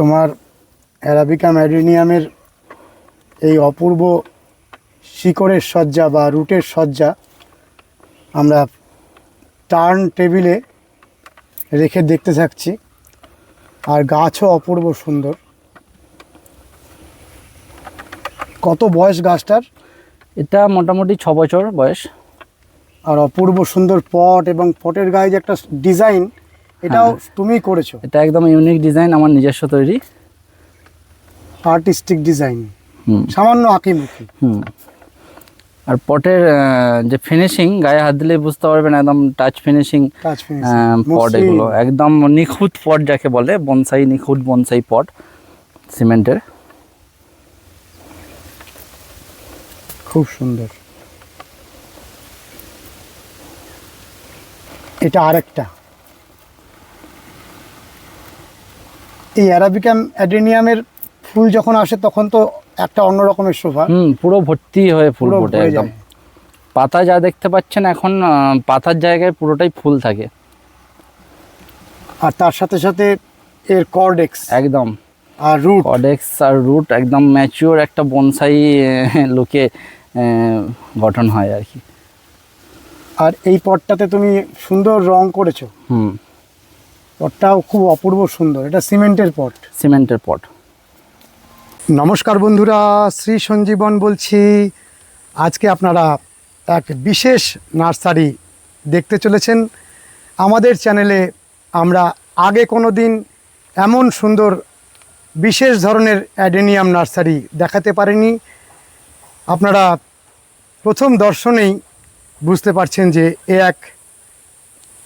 তোমার অ্যারাবিকা ম্যাডেনিয়ামের এই অপূর্ব শিকড়ের সজ্জা বা রুটের সজ্জা আমরা টার্ন টেবিলে রেখে দেখতে থাকছি, আর গাছও অপূর্ব সুন্দর। কত বয়স গাছটার? এটা মোটামুটি 6 বছর বয়স। আর অপূর্ব সুন্দর পট এবং পটের গায়ে যে একটা ডিজাইন, এটাও তুমিই করেছো? এটা একদম ইউনিক ডিজাইন, আমার নিজস্ব তৈরি আর্টিস্টিক ডিজাইন, সামান্য আঁকিমুখি। আর পটের যে ফিনিশিং, গায়ে হাত দিলে বুঝতে পারবেন, একদম টাচ ফিনিশিং পট। এগুলো একদম নিখুঁত পট যাকে বলে, বনসাই, নিখুঁত বনসাই পট সিমেন্টের। খুব সুন্দর। এটা আরেকটা। এই অ্যারাবিকা ম্যাডেনিয়ামের ফুল যখন আসে তখন তো একটা অন্য রকমের শোভা। পুরো ভর্তি হয়ে ফুল ফোটে একদম। পাতা যা দেখতে পাচ্ছেন এখন, পাতার জায়গায় পুরোটাই ফুল থাকে। আর তার সাথে সাথে এর কর্ডেক্স একদম, আর রুট, কর্ডেক্স আর রুট একদম ম্যাচিওর একটা বনসাই লুকে গঠন হয় আর কি। আর এই পটটাতে তুমি সুন্দর রং করেছো। পটটাও খুব অপূর্ব সুন্দর। এটা সিমেন্টের পট। সিমেন্টের পট। নমস্কার বন্ধুরা, শ্রী সঞ্জীবন বলছি। আজকে আপনারা এক বিশেষ নার্সারি দেখতে চলেছেন। আমাদের চ্যানেলে আমরা আগে কোনো দিন এমন সুন্দর বিশেষ ধরনের অ্যাডেনিয়াম নার্সারি দেখাতে পারিনি। আপনারা প্রথম দর্শনেই বুঝতে পারছেন যে এ এক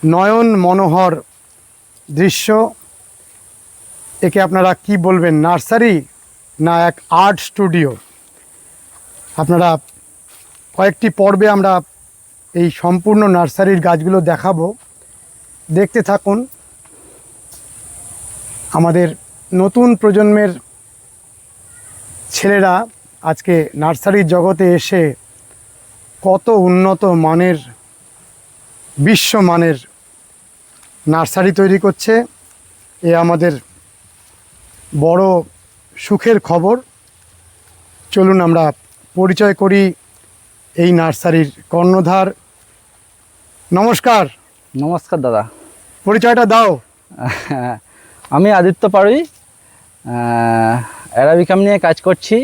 নয়ন মনোহর দৃশ্য। একে আপনারা কি বলবেন, নার্সারি না এক আর্ট স্টুডিও? আপনারা কয়েকটি পর্বে আমরা এই সম্পূর্ণ নার্সারির গাছগুলো দেখাবো, দেখতে থাকুন। আমাদের নতুন প্রজন্মের ছেলেরা আজকে নার্সারির জগতে এসে কত উন্নত মানের, বিশ্বমানের নার্সারি তৈরি করছে, এ আমাদের বড় সুখের খবর। চলুন আমরা পরিচয় করি এই নার্সারির কর্ণধার। নমস্কার। নমস্কার দাদা। পরিচয়টা দাও। আমি আদিত্য পাড়ুই, অ্যারাবিকাম নিয়ে কাজ করছি।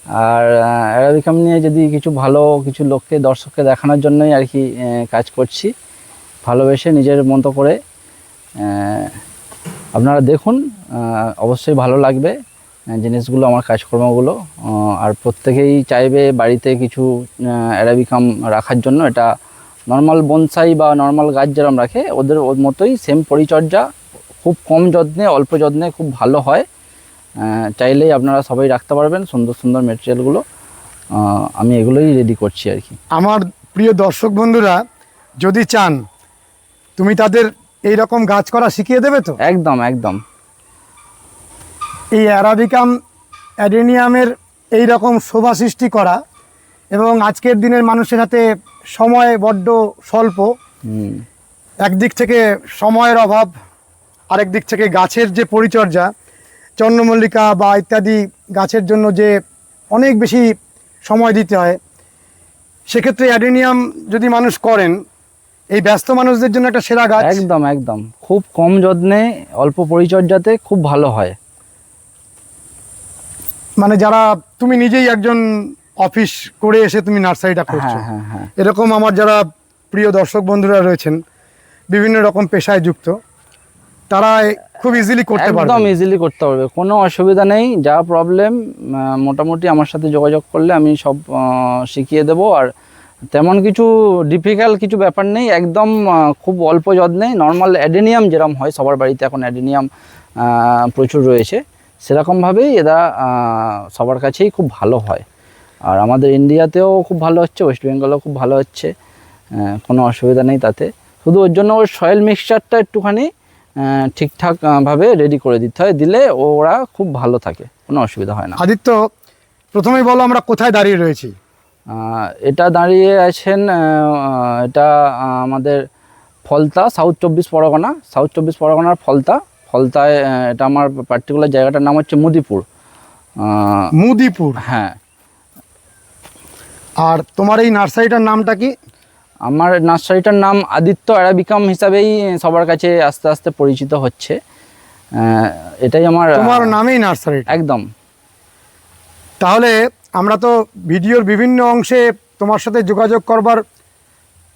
আর অ্যারাবিকাম নিয়ে যদি কিছু লোককে, দর্শককে দেখানোর জন্যই আর কি কাজ করছি, ভালোবেসে নিজের মতো করে। আপনারা দেখুন, অবশ্যই ভালো লাগবে জিনিসগুলো, আমার কাজকর্মগুলো। আর প্রত্যেকেই চাইবে বাড়িতে কিছু অ্যারাবিকাম রাখার জন্য। এটা নর্মাল বনসাই বা নর্মাল গাছ যেরকম রাখে ওর মতোই সেম পরিচর্যা, খুব কম যত্নে, অল্প যত্নে খুব ভালো হয়। চাইলেই আপনারা সবাই রাখতে পারবেন সুন্দর সুন্দর মেটেরিয়ালগুলো। আমি এগুলোই রেডি করছি আর কি। আমার প্রিয় দর্শক বন্ধুরা যদি চান, তুমি তাদের এই রকম গাছ করা শিখিয়ে দেবে তো? একদম একদম। এই অ্যারাবিকাম অ্যাডেনিয়ামের এই রকম শোভা সৃষ্টি করা, এবং আজকের দিনের মানুষের হাতে সময় বড্ড স্বল্প। একদিক থেকে সময়ের অভাব, আরেক দিক থেকে গাছের যে পরিচর্যা, চন্দ্রমল্লিকা বা ইত্যাদি গাছের জন্য যে অনেক বেশি সময় দিতে হয়, সেক্ষেত্রে অ্যাডেনিয়াম যদি মানুষ করেন, এই ব্যস্ত মানুষদের জন্য একটা সেরা গাছ। একদম একদম, খুব কম যত্নে, অল্প পরিচর্যাতে খুব ভালো হয়। মানে যারা, তুমি নিজেই একজন অফিস করে এসে তুমি নার্সারিটা করছো, এরকম আমার যারা প্রিয় দর্শক বন্ধুরা রয়েছেন বিভিন্ন রকম পেশায় যুক্ত, তারা খুব ইজিলি করতে পারবে। একদম ইজিলি করতে পারবে, কোনো অসুবিধা নেই। যা প্রবলেম মোটামুটি আমার সাথে যোগাযোগ করলে আমি সব শিখিয়ে দেবো। আর তেমন কিছু ডিফিকাল্ট কিছু ব্যাপার নেই, একদম খুব অল্প যত্নে নর্মাল অ্যাডেনিয়াম যেরকম হয় সবার বাড়িতে, এখন অ্যাডেনিয়াম প্রচুর রয়েছে, সেরকমভাবেই এরা সবার কাছেই খুব ভালো হয়। আর আমাদের ইন্ডিয়াতেও খুব ভালো হচ্ছে, ওয়েস্ট বেঙ্গলেও খুব ভালো হচ্ছে, কোনো অসুবিধা নেই তাতে। শুধু ওর জন্য ওর সয়েল মিক্সচারটা একটুখানি ঠিকঠাকভাবে রেডি করে দিতে হয়, দিলে ওরা খুব ভালো থাকে, কোনো অসুবিধা হয় না। আদিত্য, প্রথমেই বলো আমরা কোথায় দাঁড়িয়ে রয়েছি? এটা দাঁড়িয়ে আছেন, এটা আমাদের ফলতা, সাউথ চব্বিশ পরগনার ফলতা, ফলতায়, এটা আমার পার্টিকুলার জায়গাটার নাম হচ্ছে মুদিপুর। মুদিপুর। হ্যাঁ। আর তোমার এই নার্সারিটার নামটা কি? আমার নার্সারিটার নাম আদিত্য অ্যারাবিকাম হিসাবেই সবার কাছে আস্তে আস্তে পরিচিত হচ্ছে। এটাই আমার তোমার নামেই নার্সারি? একদম। তাহলে আমরা তো ভিডিওর বিভিন্ন অংশে তোমার সাথে যোগাযোগ করবার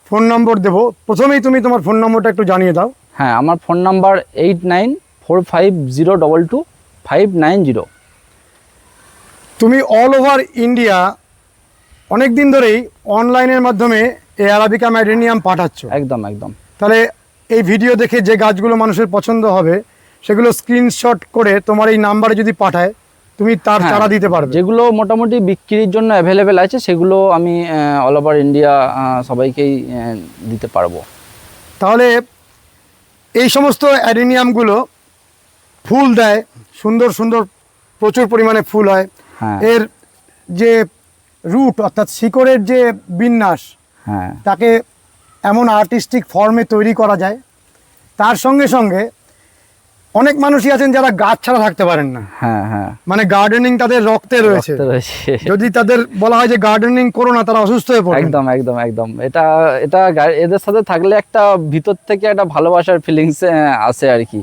ফোন নম্বর দেব, প্রথমেই তুমি তোমার ফোন নম্বরটা একটু জানিয়ে দাও। হ্যাঁ, আমার ফোন নাম্বার 8945022590। তুমি অল ওভার ইন্ডিয়া অনেক দিন ধরেই অনলাইনের মাধ্যমে এই অ্যারাবিকাম অ্যাডেনিয়াম পাঠাচ্ছ। একদম একদম। তাহলে এই ভিডিও দেখে যে গাছগুলো মানুষের পছন্দ হবে সেগুলো স্ক্রিনশট করে তোমার এই নাম্বারে যদি পাঠায়, তুমি তার চারা দিতে পারবে। যেগুলো মোটামুটি বিক্রির জন্য অ্যাভেলেবেল আছে সেগুলো আমি অল ওভার ইন্ডিয়া সবাইকেই দিতে পারবো। তাহলে এই সমস্ত অ্যাডেনিয়ামগুলো ফুল দেয়, সুন্দর সুন্দর প্রচুর পরিমাণে ফুল হয়। হ্যাঁ। এর যে রুট অর্থাৎ শিকড়ের যে বিন্যাস, হ্যাঁ, তাকে এমন আর্টিস্টিক ফর্মে তৈরি করা যায়। তার সঙ্গে সঙ্গে অনেক মানুষই আছেন যারা গাছ ছাড়া থাকতে পারেন না। হ্যাঁ, হ্যাঁ, মানে গার্ডেনিং তাদের রক্তে রয়েছে। যদি তাদের বলা হয় যে গার্ডেনিং করো না, তারা অসুস্থ হয়ে পড়ে। একদম একদম একদম। এটা এটা এদের সাথে থাকলে একটা ভিতর থেকে একটা ভালোবাসার ফিলিংস আসে আর কি।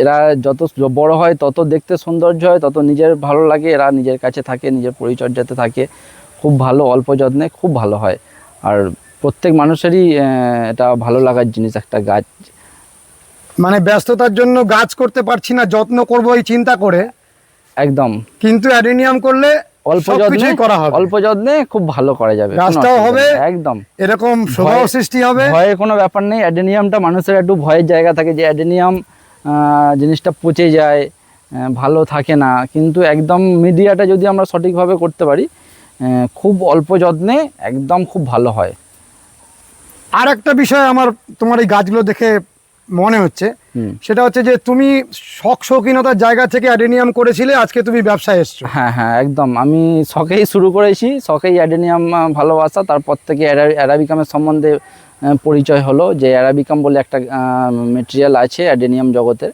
এরা যত বড় হয় তত দেখতে সৌন্দর্য হয়, তত নিজের ভালো লাগে। এরা নিজের কাছে থাকে, নিজের পরিচর্যাতে থাকে, খুব ভালো, অল্প যত্নে খুব ভালো হয়। আর প্রত্যেক মানুষেরই এটা ভালো লাগার জিনিস একটা গাছ। মানে ব্যস্ততার জন্য গাছ করতে পারছি না, যত্ন করবো এই চিন্তা করে, একদম। কিন্তু অ্যাডেনিয়াম করলে অল্প সবকিছুই করা হবে, অল্প যত্নে খুব ভালো করা যাবে, গাছটাও হবে, একদম এরকম শোভাও সৃষ্টি হবে। ভয়ের কোনো ব্যাপার নেই। অ্যাডেনিয়ামটা মানুষের একটু ভয়ের জায়গা থাকে যে অ্যাডেনিয়াম জিনিসটা পচে যায়, ভালো থাকে না, কিন্তু একদম মিডিয়াটা যদি আমরা সঠিকভাবে করতে পারি, খুব অল্প যত্নে একদম খুব ভালো হয়। আর একটা বিষয় আমার তোমার এই গাছগুলো দেখে মনে হচ্ছে, সেটা হচ্ছে যে তুমি শৌখিনতার জায়গা থেকে অ্যাডেনিয়াম করেছিলে, আজকে তুমি ব্যবসায় এসছো। হ্যাঁ হ্যাঁ, একদম। আমি শখেই শুরু করেছি, শখেই অ্যাডেনিয়াম ভালোবাসা, তারপর থেকে অ্যারাবিকামের সম্বন্ধে পরিচয় হলো যে অ্যারাবিকাম বলে একটা মেটেরিয়াল আছে অ্যাডেনিয়াম জগতের।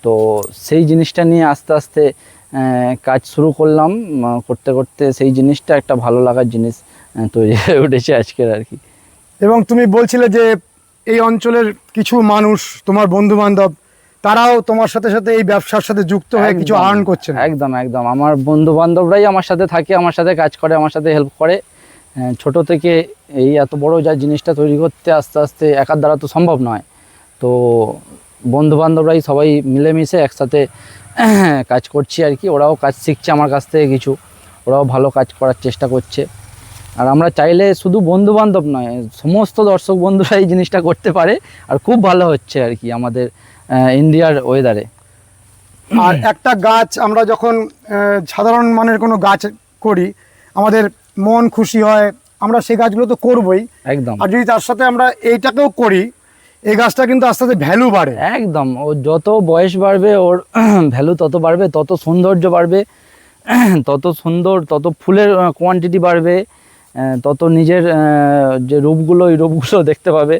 তো সেই জিনিসটা নিয়ে আস্তে আস্তে কাজ শুরু করলাম, করতে করতে সেই জিনিসটা একটা ভালো লাগার জিনিস তৈরি হয়ে উঠেছে আজকের আর কি। এবং তুমি বলছিলে যে এই অঞ্চলের কিছু মানুষ, তোমার বন্ধু বান্ধব, তারাও তোমার সাথে সাথে এই ব্যবসার সাথে যুক্ত হয়ে কিছু আর্ন করছেন। একদম একদম। আমার বন্ধু বান্ধবরাই আমার সাথে থাকে, আমার সাথে কাজ করে, আমার সাথে হেল্প করে। ছোট থেকে এই এত বড় যা জিনিসটা তৈরি করতে আস্তে আস্তে একার দ্বারা তো সম্ভব নয়। তো বন্ধু বান্ধবরাই সবাই মিলেমিশে একসাথে কাজ করছি আর কি। ওরাও কাজ শিখছে আমার কাছ থেকে কিছু, ওরাও ভালো কাজ করার চেষ্টা করছে। আর আমরা চাইলে শুধু বন্ধু বান্ধব নয়, সমস্ত দর্শক বন্ধুরা এই জিনিসটা করতে পারে, আর খুব ভালো হচ্ছে আর কি আমাদের ইন্ডিয়ার ওয়েদারে। আর একটা গাছ আমরা যখন সাধারণ মানের কোনো গাছ করি, আমাদের মন খুশি হয়, আমরা সেই গাছগুলো তো করবই একদম। আর যদি তার সাথে আমরা এইটাকেও করি, এই গাছটা কিন্তু আস্তে আস্তে ভ্যালু বাড়ে। একদম। ও যত বয়স বাড়বে ওর ভ্যালু তত বাড়বে, তত সৌন্দর্য বাড়বে, তত সুন্দর, তত ফুলের কোয়ান্টিটি বাড়বে, তত নিজের যে রূপগুলো, এই রূপগুলো দেখতে পাবে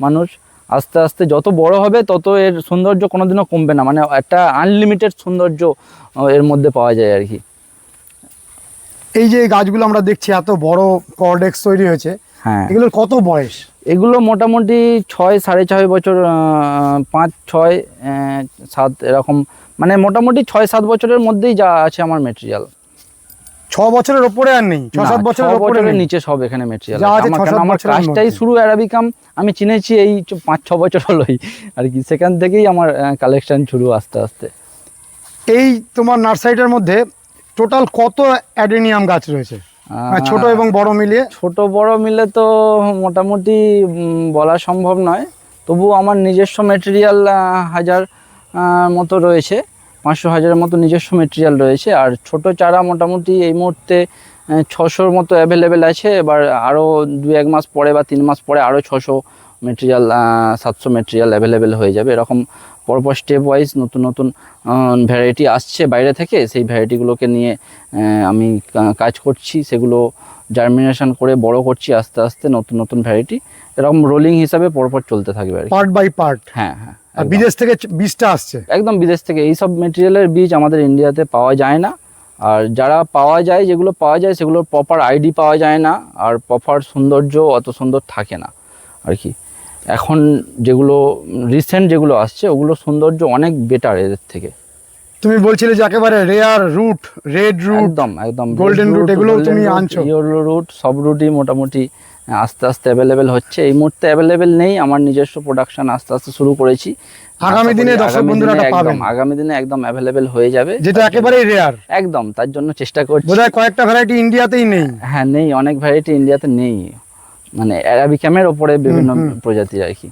মানুষ। আস্তে আস্তে যত বড় হবে তত এর সৌন্দর্য কোনোদিনও কমবে না, মানে একটা আনলিমিটেড সৌন্দর্য এর মধ্যে পাওয়া যায় আর কি। এই যে গাছগুলো আমরা দেখছি এত বড় কর্ডেক্স তৈরি হয়েছে, হ্যাঁ, এগুলোর কত বয়স? এগুলো মোটামুটি 6-6.5 বছর, 5-6-7 এরকম, মানে মোটামুটি 6-7 বছরের মধ্যেই যা আছে আমার মেটেরিয়াল। 6 বছরের ওপরে আর নেই? 6-7 বছরের উপরে নিচে সব এখানে মেটেরিয়াল যা আছে। আমার কাজটাই শুরু অ্যারাবিকাম আমি চিনেছি এই 5-6 বছর হলোই আর কি। সেখান থেকেই আমার কালেকশন শুরু আস্তে আস্তে। এই তোমার নার্সারিটার মধ্যে টোটাল কত অ্যাডেনিয়াম গাছ রয়েছে, ছোট এবং বড় মিলিয়ে? ছোট বড় মিলে তো মোটামুটি বলা সম্ভব নয়, তবু আমার নিজস্ব মেটেরিয়াল 1000 মতো রয়েছে, 500-1000 মতো নিজস্ব মেটেরিয়াল রয়েছে। আর ছোট চারা মোটামুটি এই মুহূর্তে 600 মতো অ্যাভেলেবেল আছে। এবার আরও 2-1 মাস পরে বা 3 মাস পরে আরও 600 মেটেরিয়াল, 700 মেটেরিয়াল অ্যাভেলেবেল হয়ে যাবে। এরকম পরপর স্টেপ ওয়াইজ নতুন নতুন ভ্যারাইটি আসছে বাইরে থেকে, সেই ভ্যারাইটিগুলোকে নিয়ে আমি কাজ করছি, সেগুলো জার্মিনেশন করে বড় করছি আস্তে আস্তে, নতুন নতুন ভ্যারাইটি এরকম রোলিং হিসাবে পরপর চলতে থাকবে আর কি। Part by part. হ্যাঁ হ্যাঁ, আর বিদেশ থেকে বীজটা আসছে? একদম বিদেশ থেকে। এইসব মেটেরিয়ালের বীজ আমাদের ইন্ডিয়াতে পাওয়া যায় না, আর যারা পাওয়া যায়, যেগুলো পাওয়া যায় সেগুলোর প্রপার আইডি পাওয়া যায় না, আর প্রপার সৌন্দর্য অত সুন্দর থাকে না আর কি। এখন যেগুলো রিসেন্ট যেগুলো আসছে ওগুলো সৌন্দর্য অনেক বেটার এদের থেকে। তুমি বলছিলে যে একেবারে রেয়ার রুট, রেড রুট, একদম একদম গোল্ডেন রুট, এগুলো তুমি আনছো? ইয়েলো রুট সব রুটই মোটামুটি আস্তে আস্তে অ্যাভেলেবেল হচ্ছে। এই মুহূর্তে অ্যাভেলেবেল নেই, আমার নিজস্ব প্রোডাকশন আস্তে আস্তে শুরু করেছি। আগামী দিনে দর্শক বন্ধুরা পাবেন, আগামী দিনে একদম অ্যাভেলেবেল হয়ে যাবে, যেটা একেবারেই রেয়ার। একদম, তার জন্য চেষ্টা করছি। বোধহয় কয়েকটা ভ্যারাইটি ইন্ডিয়াতেই নেই। হ্যাঁ নেই, অনেক ভ্যারাইটি ইন্ডিয়াতে নেই, মানে অ্যারাবিকামের ওপরে বিভিন্ন প্রজাতি আর কি।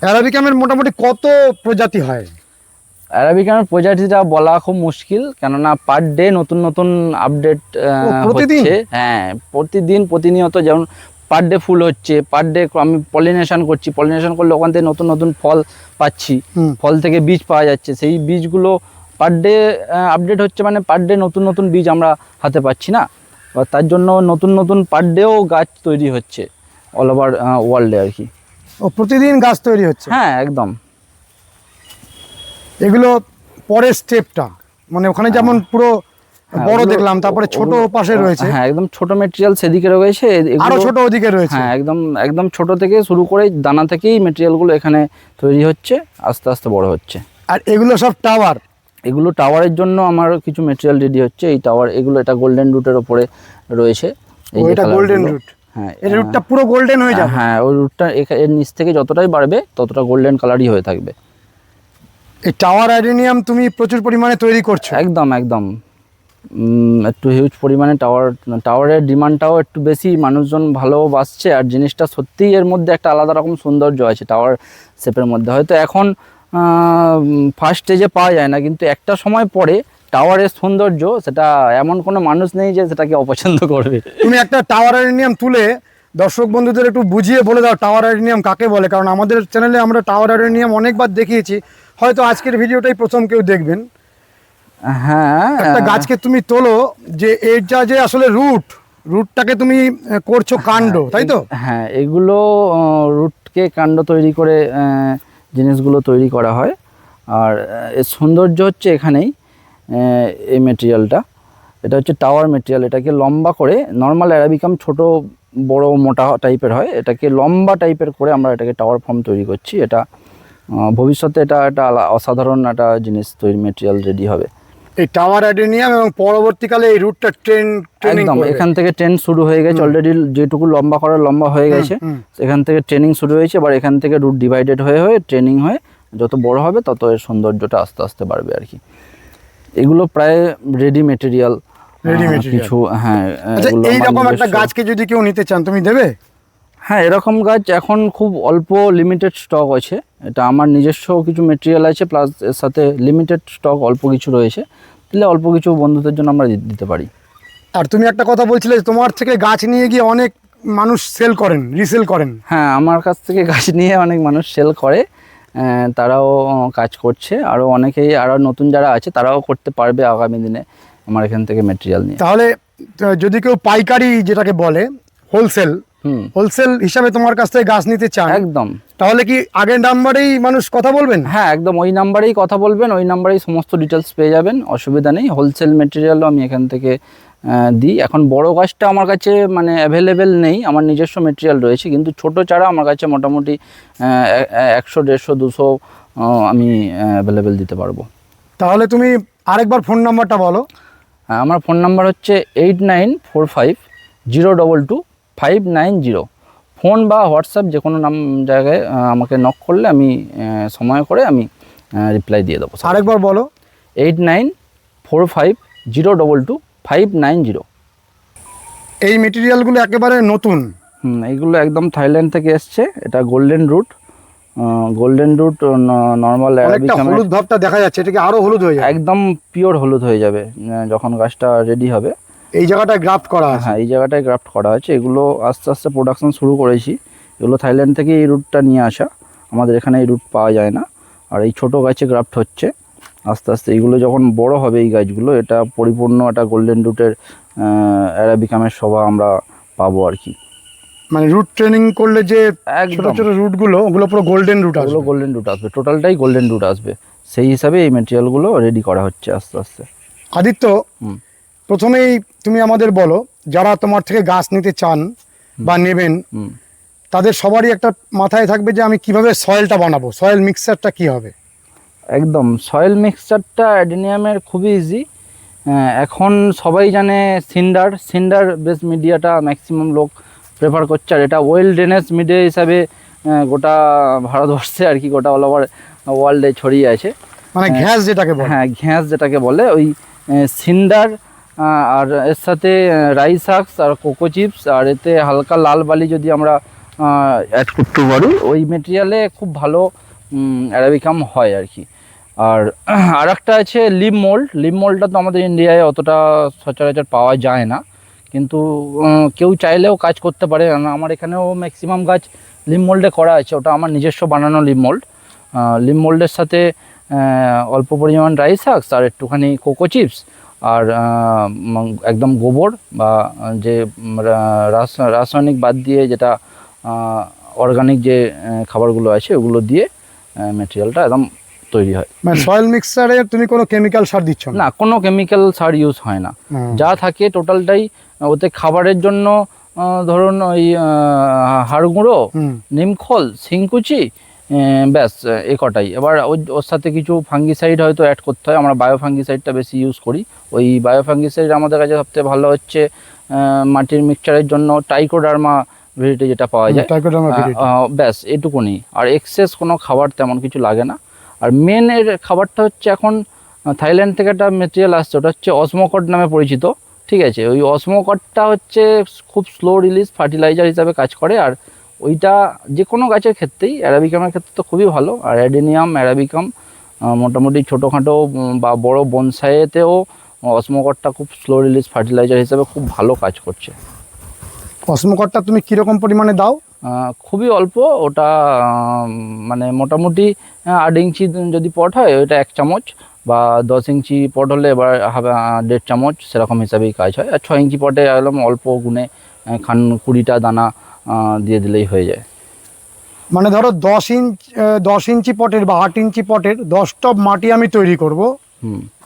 অ্যারাবিকামের মোটামুটি কত প্রজাতি হয়? অ্যারাবিকামের প্রজাতিটা বলা খুব মুশকিল, কেননা পার ডে নতুন নতুন আপডেট হচ্ছে। হ্যাঁ প্রতিদিন প্রতিনিয়ত, যেমন পার ডে ফুল হচ্ছে, পার ডে আমি পলিনেশন করছি, পলিনেশন করলে ওখান থেকে নতুন নতুন ফল পাচ্ছি, ফল থেকে বীজ পাওয়া যাচ্ছে, সেই বীজগুলো পার ডে আপডেট হচ্ছে, মানে পার ডে নতুন নতুন বীজ আমরা হাতে পাচ্ছি না, তার জন্য নতুন নতুন পার ডেও গাছ তৈরি হচ্ছে অল ওভার ওয়ার্ল্ডে আর কি। ও প্রতিদিন গাছ তৈরি হচ্ছে? হ্যাঁ একদম। এগুলো পরের স্টেপটা, মানে ওখানে যেমন পুরো বড় দেখলাম, তারপরে ছোট পাশে রয়েছে। হ্যাঁ একদম ছোট মেটেরিয়াল সেদিকে রয়েছে, আরো ছোট ওদিকে রয়েছে। হ্যাঁ একদম একদম ছোট থেকে শুরু করে দানা থেকেই মেটেরিয়ালগুলো এখানে তৈরি হচ্ছে, আস্তে আস্তে বড় হচ্ছে। আর এগুলো সব টাওয়ার? এগুলো টাওয়ারের জন্য আমার কিছু মেটেরিয়াল রেডি হচ্ছে। এই টাওয়ার, এগুলো এটা গোল্ডেন রুটের ওপরে রয়েছে। এটা গোল্ডেন রুট? হ্যাঁ এই রুটটা পুরো গোল্ডেন হয়ে যাবে? হ্যাঁ ওই রুটটা এর নিচ থেকে যতটাই বাড়বে ততটা গোল্ডেন কালারই হয়ে থাকবে। এই টাওয়ার অ্যাডেনিয়াম তুমি প্রচুর পরিমাণে তৈরি করছো? একদম একদম, একটু হিউজ পরিমাণে টাওয়ারের ডিমান্ডটাও একটু বেশি, মানুষজন ভালোবাসছে, আর জিনিসটা সত্যিই এর মধ্যে একটা আলাদা রকম সৌন্দর্য আছে টাওয়ার শেপের মধ্যে। হয়তো এখন ফার্স্ট স্টেজে পাওয়া যায় না, কিন্তু একটা সময় পরে টাওয়ারের সৌন্দর্য, সেটা এমন কোনো মানুষ নেই যে সেটাকে অপছন্দ করবে। তুমি একটা টাওয়ার অ্যাডেনিয়াম তুলে দর্শক বন্ধুদের একটু বুঝিয়ে বলে দাও টাওয়ার অ্যাডেনিয়াম কাকে বলে, কারণ আমাদের চ্যানেলে আমরা টাওয়ার অ্যাডেনিয়াম অনেকবার দেখিয়েছি, হয়তো আজকের ভিডিওটাই প্রথম কেউ দেখবেন। হ্যাঁ একটা গাছকে তুমি তোলো, যে এটা যে আসলে রুটটাকে তুমি করছো কাণ্ড, তাই তো? হ্যাঁ এগুলো রুটকে কাণ্ড তৈরি করে জিনিসগুলো তৈরি করা হয়, আর এর সৌন্দর্য হচ্ছে এখানেই। এই মেটেরিয়ালটা, এটা হচ্ছে টাওয়ার মেটেরিয়াল, এটাকে লম্বা করে, নর্মাল অ্যারাবিকাম ছোট বড় মোটা টাইপের হয়, এটাকে লম্বা টাইপের করে আমরা এটাকে টাওয়ার ফর্ম তৈরি করছি। এটা ভবিষ্যতে এটা একটা অসাধারণ একটা জিনিস তৈরি, মেটেরিয়াল রেডি হবে এই টাওয়ার অ্যাডেনিয়াম, এবং পরবর্তীকালে এই রুটটা ট্রেনিং একদম। এখান থেকে ট্রেন শুরু হয়ে গেছে অলরেডি, যেটুকু লম্বা করার লম্বা হয়ে গেছে, এখান থেকে ট্রেনিং শুরু হয়েছে। এবার এখান থেকে রুট ডিভাইডেড হয়ে হয়ে ট্রেনিং হয়ে যত বড় হবে তত এর সৌন্দর্যটা আস্তে আস্তে বাড়বে আর কি। এগুলো প্রায় রেডি মেটেরিয়াল কিছু। হ্যাঁ এইরকম একটা গাছকে যদি কেউ নিতে চান তুমি দেবে? হ্যাঁ এরকম গাছ এখন খুব অল্প লিমিটেড স্টক আছে, এটা আমার নিজস্ব কিছু মেটেরিয়াল আছে, প্লাস এর সাথে লিমিটেড স্টক অল্প কিছু রয়েছে, তাহলে অল্প কিছু বন্ধুদের জন্য আমরা দিতে পারি। আর তুমি একটা কথা বলছিলে তোমার থেকে গাছ নিয়ে গিয়ে অনেক মানুষ সেল করেন, রিসেল করেন। হ্যাঁ আমার কাছ থেকে গাছ নিয়ে অনেক মানুষ সেল করে, তারাও কাজ করছে, আরও অনেকেই, আরও নতুন যারা আছে তারাও করতে পারবে আগামী দিনে আমার এখান থেকে মেটেরিয়াল নিয়ে। তাহলে যদি কেউ পাইকারি যেটাকে বলে হোলসেল হিসাবে তোমার কাছ থেকে গাছ নিতে চান, একদম, তাহলে কি আগের নাম্বারেই মানুষ কথা বলবেন? হ্যাঁ একদম ওই নাম্বারেই কথা বলবেন, ওই নাম্বারেই সমস্ত ডিটেলস পেয়ে যাবেন, অসুবিধা নেই। হোলসেল মেটেরিয়ালও আমি এখান থেকে দিই। এখন বড় গাছটা আমার কাছে মানে অ্যাভেলেবেল নেই, আমার নিজস্ব মেটেরিয়াল রয়েছে, কিন্তু ছোট চারা আমার কাছে মোটামুটি 100, 150, 200 আমি অ্যাভেলেবেল দিতে পারবো। তাহলে তুমি আরেকবার ফোন নাম্বারটা বলো। আমার ফোন নাম্বার হচ্ছে 8945022590। ফোন বা হোয়াটসঅ্যাপ যে কোনো জায়গায় আমাকে নক করলে আমি সময় করে আমি রিপ্লাই দিয়ে দেবো। আরেকবার বলো। 8945022590। এই মেটেরিয়ালগুলো একেবারে নতুন? এইগুলো একদম থাইল্যান্ড থেকে এসছে, এটা গোল্ডেন রুট। নর্মাল হলুদ ভাবটা দেখা যাচ্ছে, এটা কি আরো হলুদ হয়ে যাবে? একদম পিওর হলুদ হয়ে যাবে যখন গাছটা রেডি হবে। এই জায়গাটায় গ্রাফট করা আছে? হ্যাঁ এই জায়গাটায় গ্রাফট করা আছে। এগুলো আস্তে আস্তে প্রোডাকশন শুরু করেছি, এগুলো থাইল্যান্ড থেকে এই রুটটা নিয়ে আসা, আমাদের এখানে এই রুট পাওয়া যায় না। আর এই ছোটো গাছে গ্রাফট হচ্ছে আস্তে আস্তে, এইগুলো যখন বড় হবে এই গাছগুলো, এটা পরিপূর্ণ একটা গোল্ডেন রুটের অ্যারাবিকামের শোভা আমরা পাবো আর কি। মানে রুট ট্রেনিং করলে যে ছোট একদম ছোট রুটগুলো ওগুলো পুরো গোল্ডেন রুট ওগুলো আসবে। গোল্ডেন রুট আসবে, টোটালটাই গোল্ডেন রুট আসবে। সেই হিসাবে এই মেটেরিয়ালগুলো রেডি করা হচ্ছে আস্তে আস্তে। আদিত্য, হুম। প্রথমেই তুমি আমাদের বলো, যারা তোমার থেকে গাছ নিতে চান বা নেবেন, হুম। তাদের সবারই একটা মাথায় থাকবে যে আমি কিভাবে সয়েলটা বানাবো, সয়েল মিক্সচারটা কি হবে। একদম সয়েল মিক্সচারটা অ্যাডেনিয়ামের খুবই ইজি। এখন সবাই জানে সিন্ডার বেস মিডিয়াটা ম্যাক্সিমাম লোক প্রেফার করছে, আর এটা ওয়েল ড্রেনেজ মিডিয়া হিসাবে গোটা ভারতবর্ষে আর কি, গোটা অল ওভার ওয়ার্ল্ডে ছড়িয়ে আছে। মানে ঘ্যাস যেটাকে বলে। হ্যাঁ, ঘ্যাস যেটাকে বলে, ওই সিন্ডার আর এর সাথে রাইস শাকস আর কোকো চিপস, আর এতে হালকা লাল বালি যদি আমরা অ্যাড করতে পারি, ওই মেটেরিয়ালে খুব ভালো অ্যারাবিকাম হয় আর কি। আর আরেকটা আছে লিভ মোল্ডটা তো আমাদের ইন্ডিয়ায় অতটা সচরাচর পাওয়া যায় না, কিন্তু কেউ চাইলেও কাজ করতে পারে। আমার এখানেও ম্যাক্সিমাম গাছ লিভ মোল্ডে করা আছে, ওটা আমার নিজস্ব বানানো লিভ মোল্ডের সাথে অল্প পরিমাণ রাইস শাকস আর একটুখানি কোকো চিপস আর একদম গোবর বা যে রাসায়নিক বাদ দিয়ে যেটা অর্গানিক যে খাবারগুলো আছে ওগুলো দিয়ে মেটেরিয়ালটা একদম তৈরি হয়। মানে সয়েল মিক্সচারে তুমি কোনো কেমিক্যাল সার দিচ্ছ না? না, কোনো কেমিক্যাল সার ইউজ হয় না। যা থাকে টোটালটাই ওতে খাবারের জন্য, ধরুন ওই হাড় গুঁড়ো, নিমখোল, শিংকুচি, ব্যাস এ কটাই। এবার ওর সাথে কিছু ফাঙ্গিসাইড হয়তো অ্যাড করতে হয়, আমরা বায়ো ফাঙ্গিসাইডটা বেশি ইউজ করি। ওই বায়ো ফাঙ্গিসাইড আমাদের কাছে সবথেকে ভালো হচ্ছে মাটির মিক্সচারের জন্য ট্রাইকোডার্মা ভেরিটি যেটা পাওয়া যায়, ব্যাস এটুকুনি। আর এক্সেস কোনো খাবার তেমন কিছু লাগে না। আর মেন এর খাবারটা হচ্ছে এখন থাইল্যান্ড থেকে একটা মেটেরিয়াল আসছে, ওটা হচ্ছে অসমোকট নামে পরিচিত। ঠিক আছে, ওই অসমোকটটা হচ্ছে খুব স্লো রিলিজ ফার্টিলাইজার হিসাবে কাজ করে, আর ওইটা যে কোনো গাছের ক্ষেত্রেই, অ্যারাবিকামের ক্ষেত্রে তো খুবই ভালো। আর অ্যাডেনিয়াম, অ্যারাবিকাম মোটামুটি ছোটোখাটো বা বড় বনসাইতেও অসমোকটটা খুব স্লো রিলিজ ফার্টিলাইজার হিসাবে খুব ভালো কাজ করছে। অসমোকটটা তুমি কীরকম পরিমাণে দাও? খুবই অল্প, ওটা মানে মোটামুটি 8 ইঞ্চি যদি পট হয় ওইটা 1 চামচ, বা 10 ইঞ্চি পট হলে এবার 1.5 চামচ, সেরকম হিসাবেই কাজ হয়। আর 6 ইঞ্চি পটে একদম অল্প গুণে 20টা দানা দিয়ে দিলেই হয়ে যায়। মানে ধরো 10 ইঞ্চি পটের বা 8 ইঞ্চি পটের 10 টব মাটি আমি তৈরি করব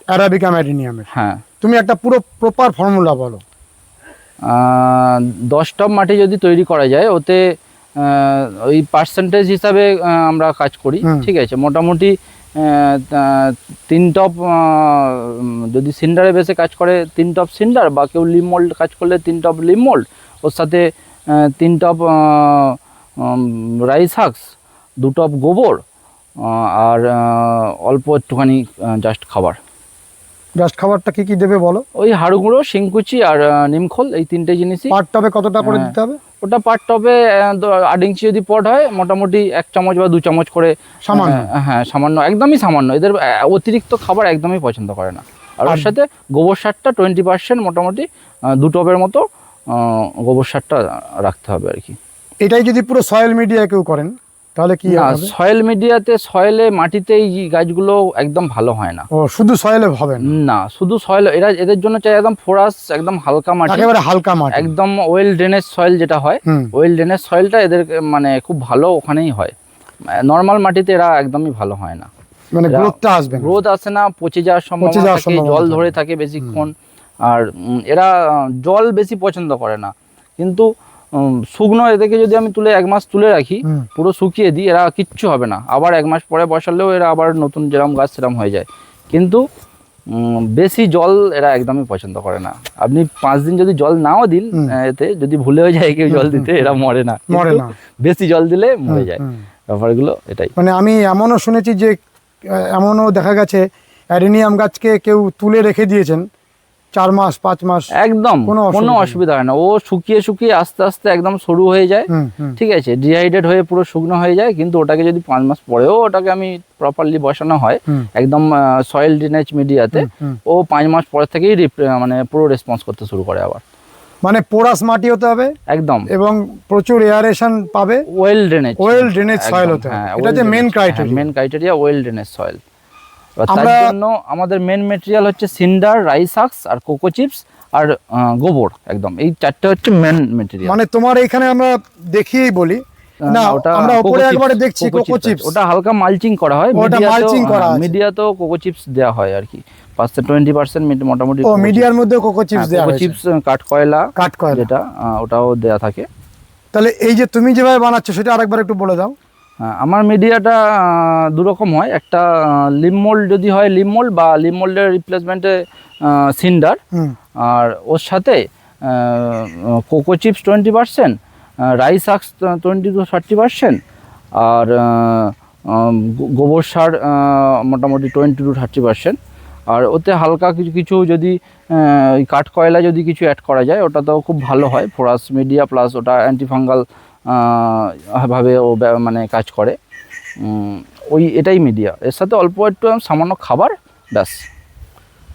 অ্যারাবিকাম অ্যাডেনিয়ামের। হ্যাঁ, তুমি একটা পুরো প্রপার ফর্মুলা বলো। 10 টব মাটি যদি তৈরি করা যায়, ওতে ওই পার্সেন্টেজ হিসাবে আমরা কাজ করি। ঠিক আছে, মোটামুটি 3 টব যদি সিন্ডারে বেসে কাজ করে 3 টব সিন্ডার, বা কেউ লিভ মোল্ড কাজ করলে 3 টব লিভ মোল্ড, ওর সাথে 3 টব রাইস শাকস, 2 টব গোবর, আর অল্প একটুখানি জাস্ট খাবার। জাস্ট খাবারটা কি কি দেবে বলো? ওই হাড় গুঁড়ো, শিংকুচি আর নিমখোল, এই 3টে জিনিসই। পার টবে কতটা করে দিতে হবে? ওটা পার টবে 8 ইঞ্চি যদি পট হয় মোটামুটি 1 চামচ বা 2 চামচ করে। সামান্য? হ্যাঁ, সামান্য, একদমই সামান্য। এদের অতিরিক্ত খাবার একদমই পছন্দ করে না। আর ওর সাথে গোবর সারটা 20% মোটামুটি 2 টবের মতো গোবর সারটা রাখতে হবে আর কি। এটাই যদি পুরো সয়েল মিডিয়া কেউ করেন তাহলে কি না, হবে? সয়েল মিডিয়াতে, সয়েলে মাটিতে এই গাছগুলো একদম ভালো হয় না। ও, শুধু সয়েলে হবে না? না, শুধু সয়েল, এদের জন্য চাই একদম ফোরাস, একদম হালকা মাটি, একেবারে হালকা মাটি, একদম ওয়েল ড্রেনেজ সয়েল যেটা হয়। ওয়েল ড্রেনেজ সয়েলটা এদের মানে খুব ভালো ওখানেই হয়। নর্মাল মাটিতে এরা একদমই ভালো হয় না, মানে গ্রোথটা আসবে না, গ্রোথ আসে না, পচে যাওয়ার সম্ভাবনা থাকে, জল ধরে থাকে বেশিক্ষণ। আর এরা জল বেশি পছন্দ করে না। কিন্তু শুকনো এদেরকে যদি আমি তুলে 1 মাস তুলে রাখি, পুরো শুকিয়ে দিই, এরা কিচ্ছু হবে না। আবার 1 মাস পরে বসালেও এরা আবার নতুন যেরকম গাছ সেরকম হয়ে যায়। কিন্তু বেশি জল এরা একদমই পছন্দ করে না। আপনি 5 দিন যদি জল নাও দিন, এতে যদি ভুলেও যায় কেউ জল দিতে, এরা মরে না। বেশি জল দিলে মরে যায়। ব্যাপারগুলো এটাই। মানে আমি এমনও শুনেছি যে এমনও দেখা গেছে অ্যাডেনিয়াম গাছকে কেউ তুলে রেখে দিয়েছেন 4 মাস 5 মাস, একদম কোনো অসুবিধা হয় না। ও শুকিয়ে শুকিয়ে আস্তে আস্তে একদম সরু হয়ে যায়। ঠিক আছে, ডিহাইড্রেট হয়ে পুরো শুকনো হয়ে যায়। কিন্তু ওটাকে যদি 5 মাস পরেও ওটাকে আমি প্রপারলি বসানো হয় একদম সয়েল ড্রেনেজ মিডিয়াতে, ও 5 মাস পর থেকেই মানে পুরো রেসপন্স করতে শুরু করে আবার। মানে পোরাস মাটি হতে হবে একদম, এবং প্রচুর এয়ারেশন পাবে, ওয়েল ড্রেনেজ সয়েল হতে হবে। এটা যে main criteria, well drainage soil. তার জন্য আমাদের মেন মেটেরিয়াল হচ্ছে সিন্ডার, রাইস শাকস আর কোকো চিপস আর গোবর, একদম এই চারটে হচ্ছে মেন মেটেরিয়াল। মানে তোমার এখানে আমরা দেখিয়েই বলি না, আমরা উপরে একবারে দেখছি কোকো চিপস, ওটা হালকা মালচিং করা হয়, ওটা মালচিং করা আছে, মিডিয়াতেও কোকো চিপস দেওয়া হয় আর কি, 20% মোটামুটি। ও মিডিয়ার মধ্যে কোকো চিপস দেওয়া কোকো আছে, চিপস কাঠ কয়লা যেটা ওটাও দেয়া থাকে। তাহলে এই যে তুমি যেভাবে বানাচ্ছো সেটা আরেকবার একটু বলে দাও। আমার মিডিয়াটা দু রকম হয়, একটা লিম মোল্ড যদি হয় লিম মোল্ড, বা লিম মোল্ডের রিপ্লেসমেন্টে সিন্ডার, আর ওর সাথে কোকো চিপস 20%, রাইস আক্স 20-30%, আর গোবর সার মোটামুটি 20-30%, আর ওতে হালকা কিছু কিছু যদি ওই কাঠ কয়লা যদি কিছু অ্যাড করা যায় ওটা তো খুব ভালো হয়, ফোরাস মিডিয়া প্লাস ওটা অ্যান্টিফাঙ্গাল ভাবে ও মানে কাজ করে। ওই এটাই মিডিয়া, এর সাথে অল্প একটু সামান্য খাবার, ব্যাস।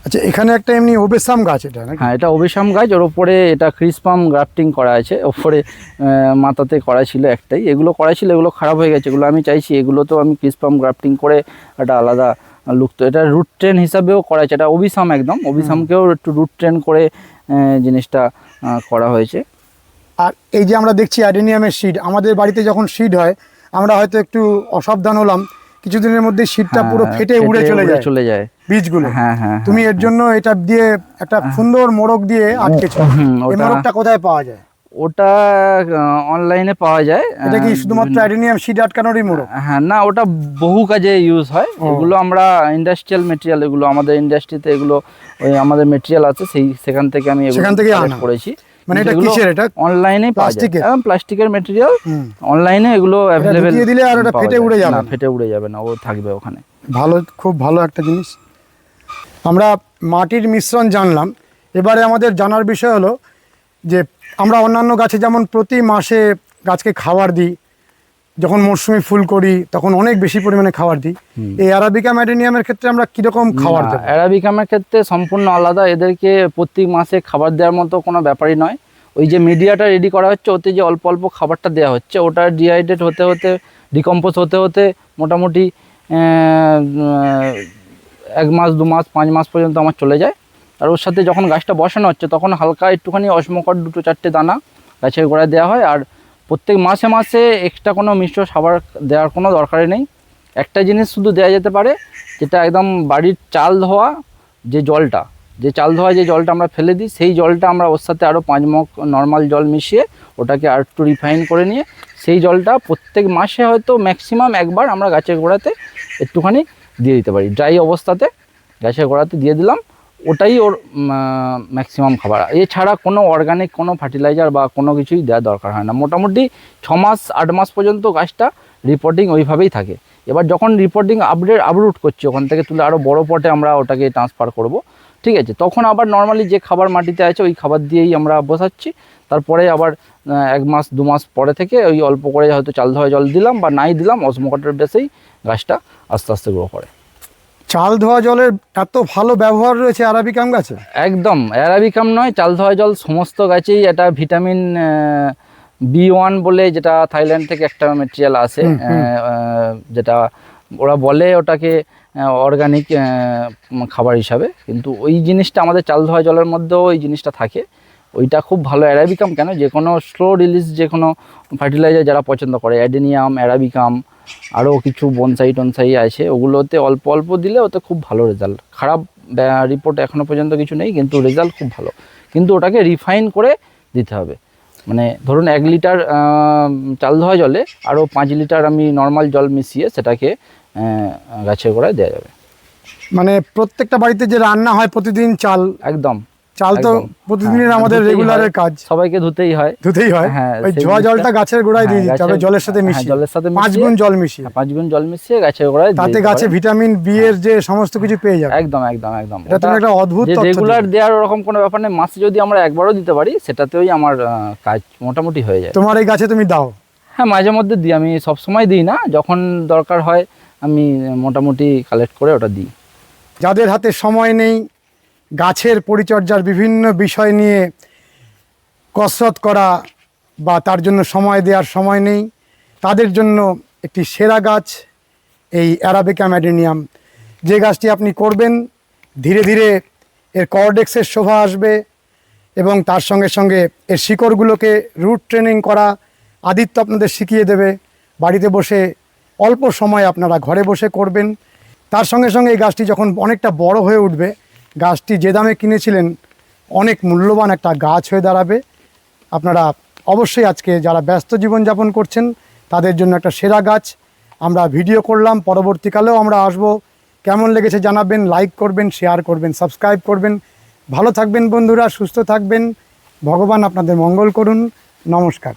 আচ্ছা, এখানে একটা এমনি ওবেসাম গাছ, এটা নাকি? হ্যাঁ, এটা ওবেসাম গাছ, ওর ওপরে এটা ক্রিসপাম গ্রাফটিং করা আছে, ওপরে মাথাতে করা ছিল একটাই, এগুলো করা ছিল, এগুলো খারাপ হয়ে গেছে, এগুলো আমি চাইছি এগুলো তো আমি ক্রিসপাম গ্রাফটিং করে একটা আলাদা লুক, তো এটা রুট ট্রেন হিসাবেও করা আছে, এটা ওবিসাম, একদম ওবিসামকেও একটু রুট ট্রেন করে জিনিসটা করা হয়েছে। আর এই যে আমরা দেখছি অ্যাডেনিয়ামের সিড, আমাদের বাড়িতে যখন সিড হয় আমরা হয়তো একটু অসাবধান হলাম, কিছুদিনের মধ্যে সিডটা পুরো ফেটে উড়ে চলে যায় বীজগুলো। হ্যাঁ, তুমি এর জন্য এটা দিয়ে একটা সুন্দর মোড়ক দিয়ে আটকেছো, এই মোড়কটা কোথায় পাওয়া যায়? ওটা অনলাইনে পাওয়া যায়। এটা কি শুধুমাত্র অ্যাডেনিয়াম সিড আটকানোরই মোড়ক? হ্যাঁ, না, ওটা বহু কাজে ইউজ হয়। এগুলো আমরা ইন্ডাস্ট্রিয়াল মেটেরিয়াল, এগুলো আমাদের ইন্ডাস্ট্রিতে এগুলো ওই আমাদের মেটেরিয়াল আছে, সেখান থেকে আমি এগুলো করেছি। মানে এটা কিসের? এটা অনলাইনে পাওয়া যায়, প্লাস্টিকের মেটেরিয়াল, অনলাইনে এগুলো অ্যাভেলেবেল। দিয়ে দিলে আর ওটা ফেটে উড়ে যাবে না? ফেটে উড়ে যাবে না, ও থাকবে ওখানে। ভালো, খুব ভালো একটা জিনিস। আমরা মাটির মিশ্রণ জানলাম, এবারে আমাদের জানার বিষয় হলো যে আমরা অন্যান্য গাছে যেমন প্রতি মাসে গাছকে খাবার দিই, যখন মরশুমি ফুল করি তখন অনেক বেশি পরিমাণে খাবার দিই, এই অ্যারাবিকা ম্যাডেনিয়ামের ক্ষেত্রে আমরা কিরকম খাবার দেব? অ্যারাবিকামের ক্ষেত্রে সম্পূর্ণ আলাদা, এদেরকে প্রত্যেক মাসে খাবার দেওয়ার মতো কোনো ব্যাপারই নয়। ওই যে মিডিয়াটা রেডি করা হচ্ছে, ওতে যে অল্প অল্প খাবারটা দেওয়া হচ্ছে, ওটা ডিহাইড্রেট হতে হতে, ডিকম্পোজ হতে হতে মোটামুটি 1 মাস 2 মাস 5 মাস পর্যন্ত আমার চলে যায়। আর ওর সাথে যখন গাছটা বসানো হচ্ছে তখন হালকা একটুখানি অসমকর 2-4টে দানা গাছের গোড়ায় দেওয়া হয়। আর প্রত্যেক মাসে মাসে এক্সট্রা কোনো মিশ্র খাবার দেওয়ার কোনো দরকারই নেই। একটা জিনিস শুধু দেওয়া যেতে পারে, যেটা একদম বাড়ির চাল ধোয়া যে জলটা, যে জলটা আমরা ফেলে দিই, সেই জলটা আমরা ওর সাথে আরও 5 মগ নর্মাল জল মিশিয়ে ওটাকে আর একটু রিফাইন করে নিয়ে সেই জলটা প্রত্যেক মাসে হয়তো ম্যাক্সিমাম একবার আমরা গাছের গোড়াতে একটুখানি দিয়ে দিতে পারি। ড্রাই অবস্থাতে গাছের গোড়াতে দিয়ে দিলাম, ওটাই ওর ম্যাক্সিমাম খাবার। এছাড়া কোনো অর্গানিক কোনো ফার্টিলাইজার বা কোনো কিছুই দেওয়ার দরকার হয় না। মোটামুটি 6 মাস 8 মাস পর্যন্ত গাছটা রিপোর্টিং ওইভাবেই থাকে। এবার যখন রিপোর্টিং আপরুট করছি, ওখান থেকে তুলে আরও বড় পটে আমরা ওটাকে ট্রান্সফার করব, ঠিক আছে? তখন আবার নর্মালি যে খাবার মাটিতে আছে ওই খাবার দিয়েই আমরা বসাচ্ছি। তারপরে আবার 1 মাস 2 মাস পরে থেকে ওই অল্প করে হয়তো চাল ধোয়া জল দিলাম বা নাই দিলাম, অসমকটের বেসেই গাছটা আস্তে আস্তে গ্রো করে। চাল ধোয়া জলের এত ভালো ব্যবহার রয়েছে অ্যারাবিকাম গাছে? একদম, অ্যারাবিকাম নয়, চাল ধোয়া জল সমস্ত গাছেই এটা ভিটামিন B1 বলে, যেটা থাইল্যান্ড থেকে একটা মেটেরিয়াল আসে, যেটা ওরা বলে ওটাকে অর্গানিক খাবার হিসাবে, কিন্তু ওই জিনিসটা আমাদের চাল ধোয়া জলের মধ্যেও ওই জিনিসটা থাকে। ওইটা খুব ভালো। অ্যারাবিকাম কেন, যে কোনো স্লো রিলিজ যে কোনো ফার্টিলাইজার যারা পছন্দ করে, অ্যাডেনিয়াম, অ্যারাবিকাম, আরও কিছু বনসাই আছে, ওগুলোতে অল্প অল্প দিলে ওতে খুব ভালো রেজাল্ট। খারাপ রিপোর্ট এখনও পর্যন্ত কিছু নেই, কিন্তু রেজাল্ট খুব ভালো। কিন্তু ওটাকে রিফাইন করে দিতে হবে। মানে ধরুন 1 লিটার চাল ধোয়া জলে আরও 5 লিটার আমি নর্মাল জল মিশিয়ে সেটাকে গাছের গোড়ায় দেওয়া যাবে। মানে প্রত্যেকটা বাড়িতে যে রান্না হয় প্রতিদিন চাল, একদম চাল তো প্রতিদিনের আমাদের রেগুলারের কাজ, সবাইকে ধুতেই হয়। হ্যাঁ, ওই ধোয়া জলটা গাছের গোড়ায় দিয়ে দিতে হবে, জলের সাথে মিশিয়ে, 5 গুণ জল মিশিয়ে, 5 গুণ জল মিশিয়ে গাছের গোড়ায়, তাতে গাছে ভিটামিন বি এর যে সমস্ত কিছু পেয়ে যাবে। একদম। এটা তো একটা অদ্ভুত তথ্য। রেগুলার দেওয়ার ওরকম কোনো ব্যাপার নেই, মাসে যদি আমরা একবারও দিতে পারি সেটাতেই আমার কাজ মোটামুটি হয়ে যায়। তোমার এই গাছে তুমি দাও? হ্যাঁ, মাঝে মধ্যে দিই, আমি সব সময় দিই না, যখন দরকার হয় আমি মোটামুটি কালেক্ট করে ওটা দিই। যাদের হাতে সময় নেই, গাছের পরিচর্যার বিভিন্ন বিষয় নিয়ে কসরত করা বা তার জন্য সময় দেওয়ার সময় নেই, তাদের জন্য একটি সেরা গাছ এই অ্যারাবিকা ম্যাডেনিয়াম। যে গাছটি আপনি করবেন, ধীরে ধীরে এর কর্ডেক্সের শোভা আসবে, এবং তার সঙ্গে সঙ্গে এর শিকড়গুলোকে রুট ট্রেনিং করা আদিত্য আপনাদের শিখিয়ে দেবে। বাড়িতে বসে অল্প সময় আপনারা ঘরে বসে করবেন। তার সঙ্গে সঙ্গে এই গাছটি যখন অনেকটা বড় হয়ে উঠবে, গাছটি যে দামে কিনেছিলেন অনেক মূল্যবান একটা গাছ হয়ে দাঁড়াবে। আপনারা অবশ্যই আজকে যারা ব্যস্ত জীবনযাপন করছেন তাদের জন্য একটা সেরা গাছ আমরা ভিডিও করলাম। পরবর্তীকালেও আমরা আসব। কেমন লেগেছে জানাবেন, লাইক করবেন, শেয়ার করবেন, সাবস্ক্রাইব করবেন। ভালো থাকবেন বন্ধুরা, সুস্থ থাকবেন। ভগবান আপনাদের মঙ্গল করুন। নমস্কার।